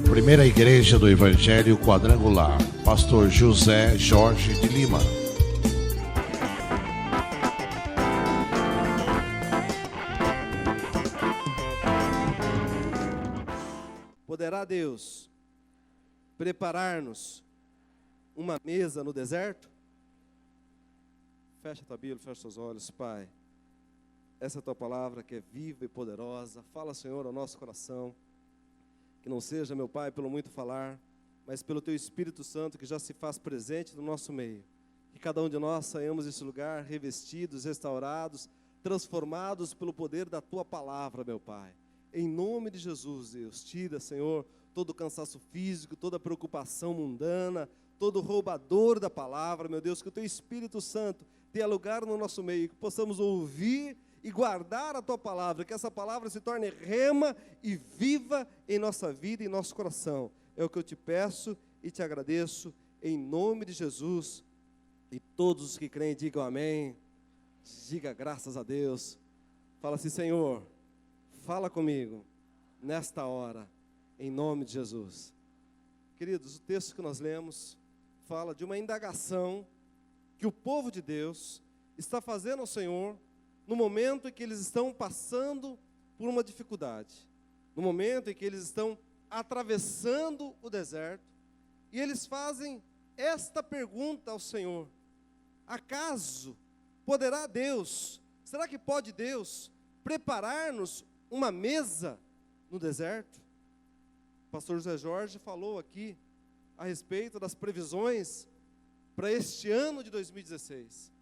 Primeira Igreja do Evangelho Quadrangular, Pastor José Jorge de Lima. Poderá Deus preparar-nos uma mesa no deserto? Fecha a tua Bíblia, fecha os olhos, Pai. Essa é a tua palavra que é viva e poderosa. Fala, Senhor, ao nosso coração. Que não seja, meu Pai, pelo muito falar, mas pelo Teu Espírito Santo que já se faz presente no nosso meio. Que cada um de nós saímos desse lugar revestidos, restaurados, transformados pelo poder da Tua palavra, meu Pai. Em nome de Jesus, Deus, tira, Senhor, todo o cansaço físico, toda a preocupação mundana, todo roubador da palavra, meu Deus, que o Teu Espírito Santo tenha lugar no nosso meio, que possamos ouvir e guardar a Tua palavra, que essa palavra se torne rema e viva em nossa vida e em nosso coração. É o que eu te peço e te agradeço, em nome de Jesus. E todos os que creem digam amém, diga graças a Deus. Fala assim: Senhor, fala comigo nesta hora, em nome de Jesus. Queridos, o texto que nós lemos fala de uma indagação que o povo de Deus está fazendo ao Senhor no momento em que eles estão passando por uma dificuldade, no momento em que eles estão atravessando o deserto, e eles fazem esta pergunta ao Senhor: acaso poderá Deus, será que pode Deus preparar-nos uma mesa no deserto? O pastor José Jorge falou aqui a respeito das previsões para este ano de 2016.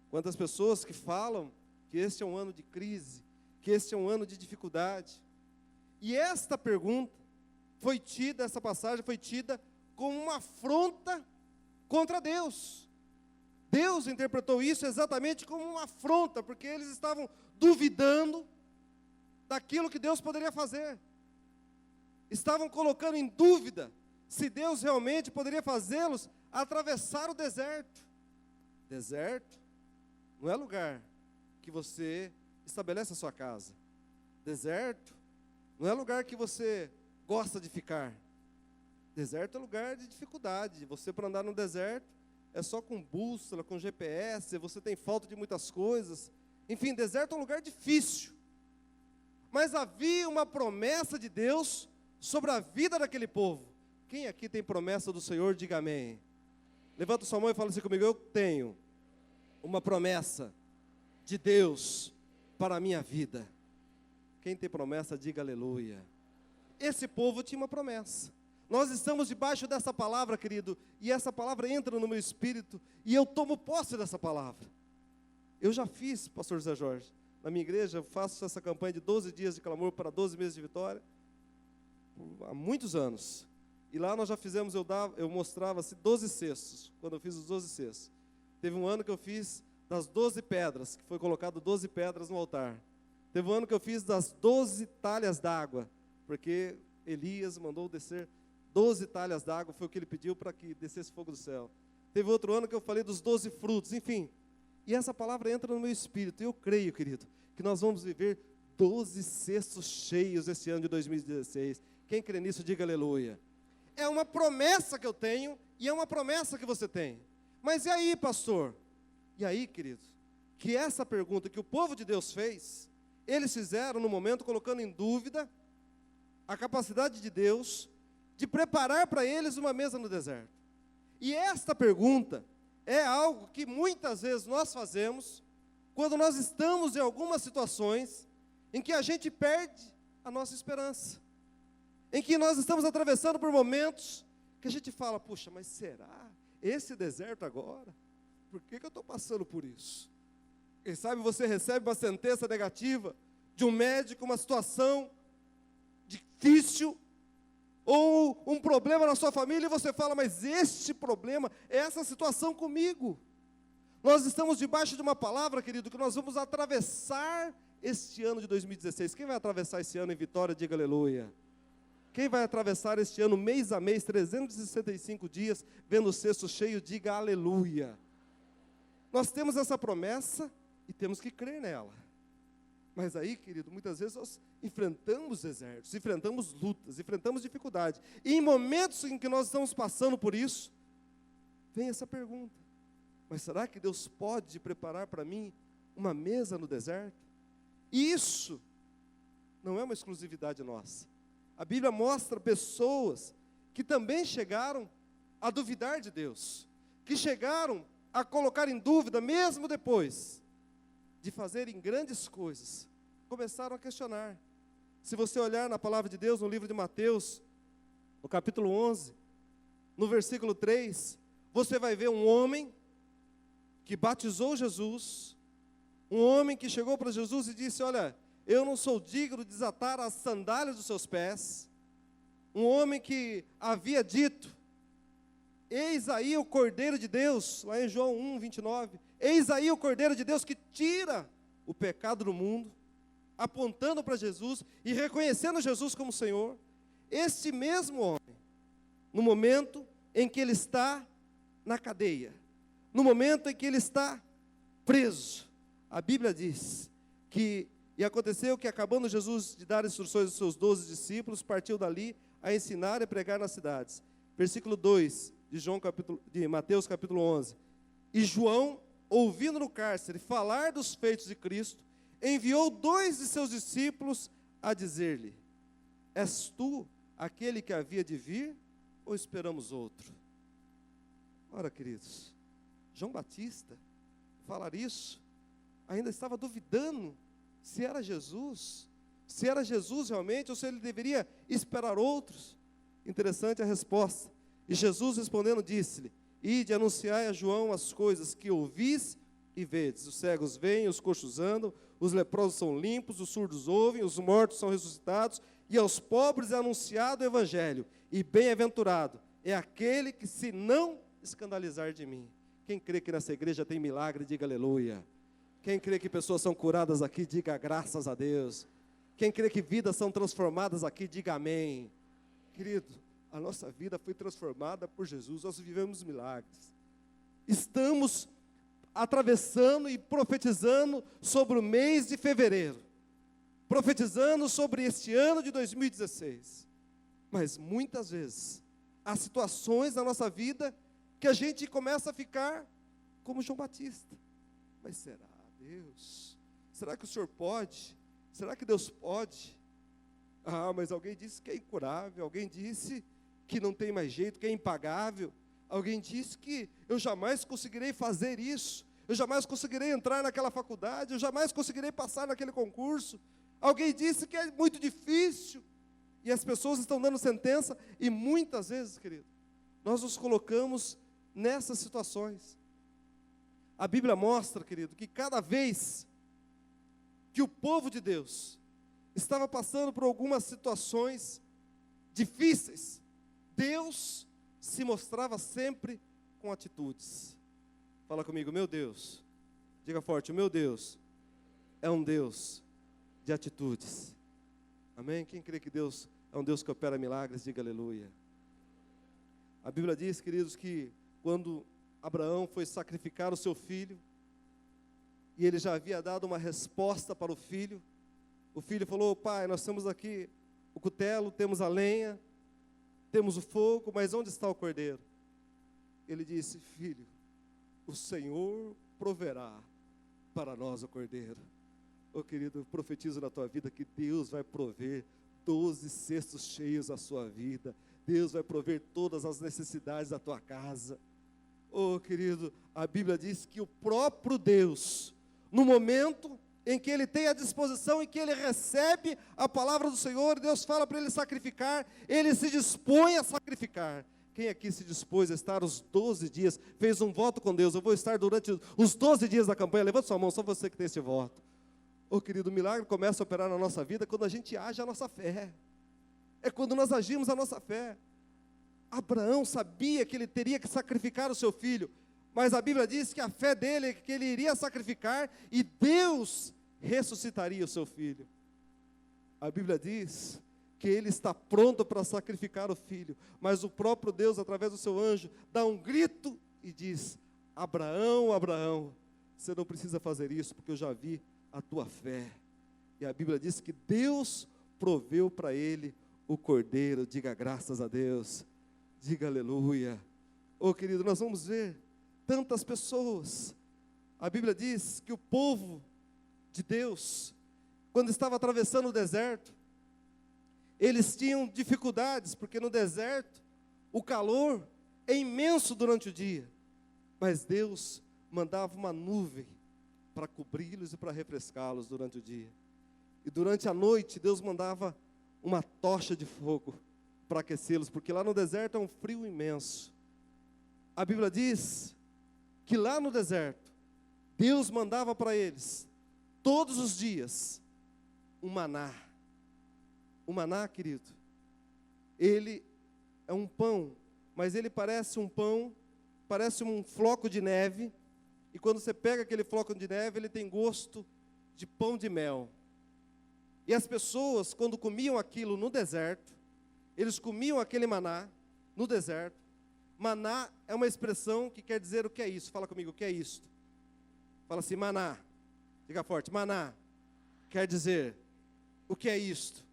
Quantas pessoas que falam que este é um ano de crise, que este é um ano de dificuldade. E esta pergunta foi tida, essa passagem foi tida como uma afronta contra Deus. Deus interpretou isso exatamente como uma afronta, porque eles estavam duvidando daquilo que Deus poderia fazer. Estavam colocando em dúvida se Deus realmente poderia fazê-los atravessar o deserto. Deserto não é lugar que você estabelece a sua casa. Deserto não é lugar que você gosta de ficar. Deserto é lugar de dificuldade. Você, para andar no deserto, é só com bússola, com GPS, você tem falta de muitas coisas. Enfim, deserto é um lugar difícil. Mas havia uma promessa de Deus sobre a vida daquele povo. Quem aqui tem promessa do Senhor, diga amém. Levanta sua mão e fala assim comigo: eu tenho uma promessa de Deus para a minha vida. Quem tem promessa, diga aleluia. Esse povo tinha uma promessa. Nós estamos debaixo dessa palavra, querido, e essa palavra entra no meu espírito, e eu tomo posse dessa palavra. Eu já fiz, pastor José Jorge, na minha igreja, eu faço essa campanha de 12 dias de clamor para 12 meses de vitória, há muitos anos. E lá nós já fizemos, eu mostrava 12 cestos, quando eu fiz os 12 cestos. Teve um ano que eu fiz das 12 pedras, que foi colocado 12 pedras no altar. Teve um ano que eu fiz das 12 talhas d'água, porque Elias mandou descer 12 talhas d'água, foi o que ele pediu para que descesse fogo do céu. Teve outro ano que eu falei dos 12 frutos, enfim. E essa palavra entra no meu espírito, e eu creio, querido, que nós vamos viver 12 cestos cheios esse ano de 2016. Quem crê nisso, diga aleluia. É uma promessa que eu tenho, e é uma promessa que você tem. Mas e aí, pastor? E aí, querido, que essa pergunta que o povo de Deus fez, eles fizeram no momento colocando em dúvida a capacidade de Deus de preparar para eles uma mesa no deserto. E esta pergunta é algo que muitas vezes nós fazemos quando nós estamos em algumas situações em que a gente perde a nossa esperança, em que nós estamos atravessando por momentos que a gente fala: puxa, mas será esse deserto agora? Por que eu estou passando por isso? Quem sabe você recebe uma sentença negativa de um médico, uma situação difícil, ou um problema na sua família, e você fala: mas este problema, essa situação comigo. Nós estamos debaixo de uma palavra, querido, que nós vamos atravessar este ano de 2016. Quem vai atravessar esse ano em vitória, diga aleluia. Quem vai atravessar este ano mês a mês, 365 dias, vendo o cesto cheio, diga aleluia. Nós temos essa promessa e temos que crer nela. Mas aí, querido, muitas vezes nós enfrentamos desertos, enfrentamos lutas, enfrentamos dificuldades. E em momentos em que nós estamos passando por isso, vem essa pergunta: mas será que Deus pode preparar para mim uma mesa no deserto? E isso não é uma exclusividade nossa. A Bíblia mostra pessoas que também chegaram a duvidar de Deus, que chegaram a colocar em dúvida, mesmo depois de fazerem grandes coisas, começaram a questionar. Se você olhar na palavra de Deus, no livro de Mateus, no capítulo 11, no versículo 3, você vai ver um homem que batizou Jesus, um homem que chegou para Jesus e disse: olha, eu não sou digno de desatar as sandálias dos seus pés. Um homem que havia dito: eis aí o Cordeiro de Deus, lá em João 1, 29, eis aí o Cordeiro de Deus que tira o pecado do mundo, apontando para Jesus e reconhecendo Jesus como Senhor. Este mesmo homem, no momento em que ele está na cadeia, no momento em que ele está preso, a Bíblia diz que, e aconteceu que, acabando Jesus de dar instruções aos seus 12 discípulos, partiu dali a ensinar e pregar nas cidades. Versículo 2 de Mateus capítulo 11. E João, ouvindo no cárcere falar dos feitos de Cristo, enviou 2 de seus discípulos a dizer-lhe: és tu aquele que havia de vir, ou esperamos outro? Ora, queridos, João Batista falar isso, ainda estava duvidando se era Jesus realmente, ou se ele deveria esperar outros. Interessante a resposta. E Jesus respondendo disse-lhe: ide, anunciai a João as coisas que ouvis e vedes. Os cegos veem, os coxos andam, os leprosos são limpos, os surdos ouvem, os mortos são ressuscitados, e aos pobres é anunciado o evangelho. E bem-aventurado é aquele que se não escandalizar de mim. Quem crê que nessa igreja tem milagre, diga aleluia. Quem crê que pessoas são curadas aqui, diga graças a Deus. Quem crê que vidas são transformadas aqui, diga amém. Querido, a nossa vida foi transformada por Jesus, nós vivemos milagres. Estamos atravessando e profetizando sobre o mês de fevereiro, profetizando sobre este ano de 2016. Mas muitas vezes, há situações na nossa vida que a gente começa a ficar como João Batista. Mas será, Deus? Será que o Senhor pode? Será que Deus pode? Ah, mas alguém disse que é incurável, alguém disse que não tem mais jeito, que é impagável. Alguém disse que eu jamais conseguirei fazer isso, eu jamais conseguirei entrar naquela faculdade, eu jamais conseguirei passar naquele concurso. Alguém disse que é muito difícil. E as pessoas estão dando sentença, e muitas vezes, querido, nós nos colocamos nessas situações. A Bíblia mostra, querido, que cada vez que o povo de Deus estava passando por algumas situações difíceis, Deus se mostrava sempre com atitudes. Fala comigo: meu Deus. Diga forte: o meu Deus é um Deus de atitudes. Amém? Quem crê que Deus é um Deus que opera milagres, diga aleluia. A Bíblia diz, queridos, que quando Abraão foi sacrificar o seu filho, e ele já havia dado uma resposta para o filho falou: pai, nós temos aqui o cutelo, temos a lenha, temos o fogo, mas onde está o cordeiro? Ele disse: filho, o Senhor proverá para nós o cordeiro. Oh, querido, eu profetizo na tua vida que Deus vai prover 12 cestos cheios à sua vida. Deus vai prover todas as necessidades da tua casa. Oh, querido, a Bíblia diz que o próprio Deus, no momento em que ele tem a disposição, em que ele recebe a palavra do Senhor, Deus fala para ele sacrificar, ele se dispõe a sacrificar. Quem aqui se dispôs a estar os 12 dias, fez um voto com Deus: eu vou estar durante os 12 dias da campanha? Levanta sua mão, só você que tem esse voto. Oh, querido, o milagre começa a operar na nossa vida quando a gente age a nossa fé. É quando nós agimos a nossa fé. Abraão sabia que ele teria que sacrificar o seu filho, mas a Bíblia diz que a fé dele é que ele iria sacrificar e Deus ressuscitaria o seu filho. A Bíblia diz que ele está pronto para sacrificar o filho, mas o próprio Deus, através do seu anjo, dá um grito e diz: Abraão, Abraão, você não precisa fazer isso, porque eu já vi a tua fé. E a Bíblia diz que Deus proveu para ele o cordeiro. Diga graças a Deus. Diga aleluia. Oh, querido, nós vamos ver tantas pessoas. A Bíblia diz que o povo de Deus, quando estava atravessando o deserto, eles tinham dificuldades, porque no deserto o calor é imenso durante o dia, mas Deus mandava uma nuvem para cobri-los e para refrescá-los durante o dia. E durante a noite Deus mandava uma tocha de fogo para aquecê-los, porque lá no deserto é um frio imenso. A Bíblia diz que lá no deserto Deus mandava para eles todos os dias um maná. O maná, querido, ele é um pão, mas ele parece um pão, parece um floco de neve, e quando você pega aquele floco de neve, ele tem gosto de pão de mel. E as pessoas, quando comiam aquilo no deserto, eles comiam aquele maná no deserto. Maná é uma expressão que quer dizer o que é isso. Fala comigo, o que é isso? Fala assim, maná. Diga forte, maná. Quer dizer, o que é isto?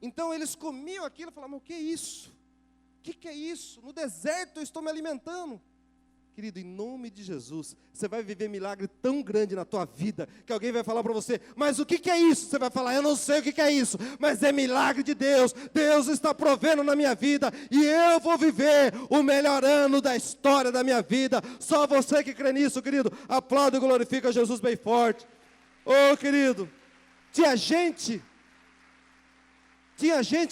Então eles comiam aquilo e falavam, o que é isso? O que é isso? No deserto eu estou me alimentando. Querido, em nome de Jesus, você vai viver milagre tão grande na tua vida, que alguém vai falar para você, mas o que é isso? Você vai falar, eu não sei o que é isso, mas é milagre de Deus. Deus está provendo na minha vida, e eu vou viver o melhor ano da história da minha vida. Só você que crê nisso, querido, aplaude e glorifica Jesus bem forte. Oh, querido, tinha gente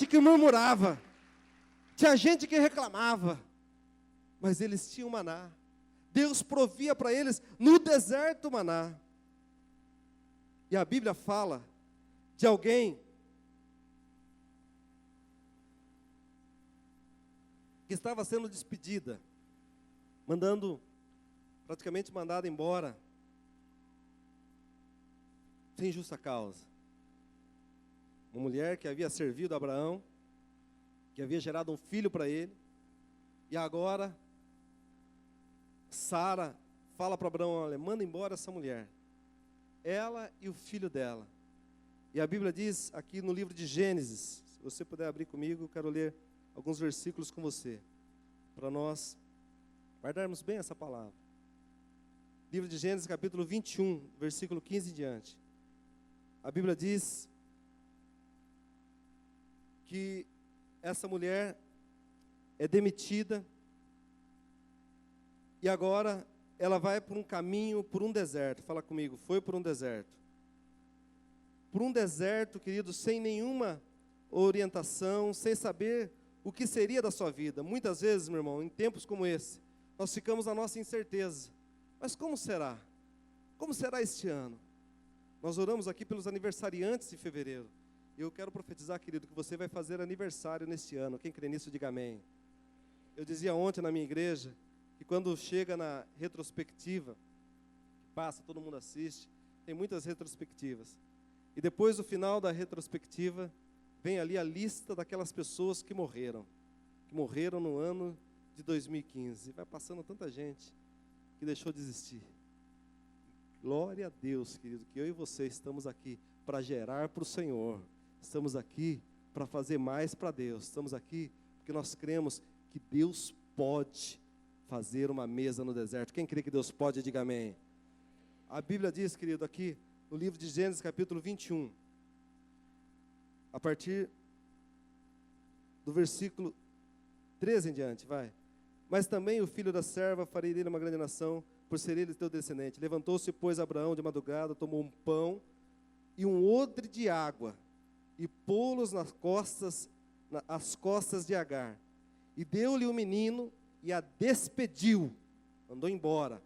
que murmurava, tinha gente que reclamava, mas eles tinham maná. Deus provia para eles no deserto maná. E a Bíblia fala de alguém que estava sendo despedida, praticamente mandada embora, sem justa causa. Uma mulher que havia servido a Abraão, que havia gerado um filho para ele, e agora Sara fala para Abraão, olha, manda embora essa mulher, ela e o filho dela. E a Bíblia diz aqui no livro de Gênesis, se você puder abrir comigo, eu quero ler alguns versículos com você, para nós guardarmos bem essa palavra. Livro de Gênesis, capítulo 21, versículo 15 em diante. A Bíblia diz que essa mulher é demitida, e agora ela vai por um caminho, por um deserto. Fala comigo, foi por um deserto. Por um deserto, querido, sem nenhuma orientação, sem saber o que seria da sua vida. Muitas vezes, meu irmão, em tempos como esse, nós ficamos na nossa incerteza. Mas como será? Como será este ano? Nós oramos aqui pelos aniversariantes de fevereiro. E eu quero profetizar, querido, que você vai fazer aniversário neste ano. Quem crê nisso, diga amém. Eu dizia ontem na minha igreja, que quando chega na retrospectiva, que passa, todo mundo assiste, tem muitas retrospectivas. E depois do final da retrospectiva, vem ali a lista daquelas pessoas que morreram no ano de 2015. Vai passando tanta gente que deixou de existir. Glória a Deus, querido, que eu e você estamos aqui para gerar para o Senhor. Estamos aqui para fazer mais para Deus. Estamos aqui porque nós cremos que Deus pode fazer uma mesa no deserto. Quem crê que Deus pode, diga amém. A Bíblia diz, querido, aqui no livro de Gênesis, capítulo 21, a partir do versículo 13 em diante, vai. Mas também o filho da serva, farei dele uma grande nação, por ser ele teu descendente. Levantou-se, pois, Abraão de madrugada, tomou um pão e um odre de água, e pô-los às costas de Agar, e deu-lhe o menino, e a despediu, andou embora.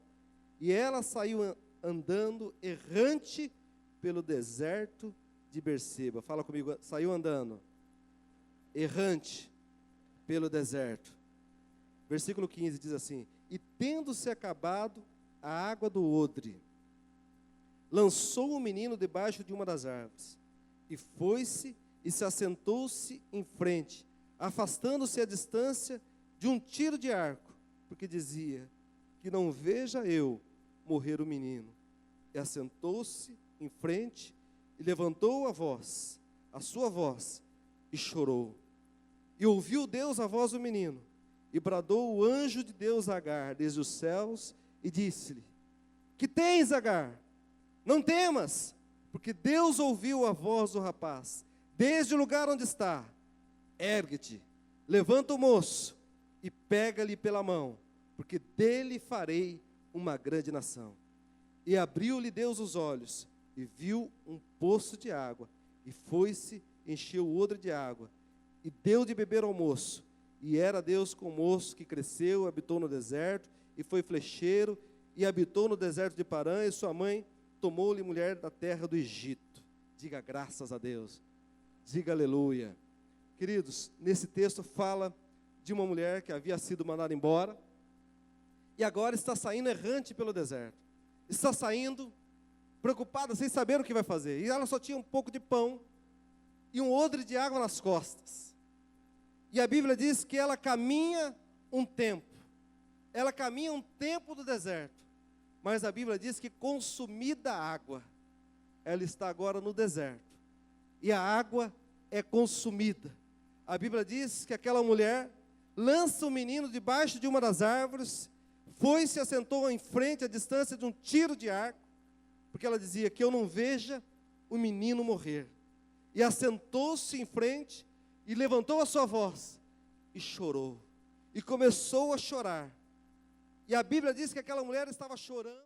E ela saiu andando, errante, pelo deserto de Berseba. Fala comigo, saiu andando, errante, pelo deserto. Versículo 15 diz assim, e tendo-se acabado a água do odre, lançou o menino debaixo de uma das árvores, e foi-se e se assentou-se em frente, afastando-se a distância de um tiro de arco, porque dizia, que não veja eu morrer o menino. E assentou-se em frente e levantou a sua voz, e chorou. E ouviu Deus a voz do menino, e bradou o anjo de Deus a Agar desde os céus, e disse-lhe: que tens, Agar? Não temas, porque Deus ouviu a voz do rapaz, desde o lugar onde está. Ergue-te, levanta o moço, e pega-lhe pela mão, porque dele farei uma grande nação. E abriu-lhe Deus os olhos, e viu um poço de água, e foi-se, encheu o odre de água, e deu de beber ao moço. E era Deus com o moço, que cresceu, habitou no deserto, e foi flecheiro, e habitou no deserto de Parã, e sua mãe tomou-lhe mulher da terra do Egito. Diga graças a Deus, diga aleluia. Queridos, nesse texto fala de uma mulher que havia sido mandada embora, e agora está saindo errante pelo deserto. Está saindo preocupada, sem saber o que vai fazer. E ela só tinha um pouco de pão e um odre de água nas costas. E a Bíblia diz que ela caminha um tempo. Ela caminha um tempo do deserto. Mas a Bíblia diz que, consumida a água, ela está agora no deserto. E a água é consumida. A Bíblia diz que aquela mulher lança o menino debaixo de uma das árvores, foi e se assentou em frente, à distância de um tiro de arco, porque ela dizia: que eu não veja o menino morrer. E assentou-se em frente, e levantou a sua voz, e chorou, e começou a chorar. E a Bíblia diz que aquela mulher estava chorando.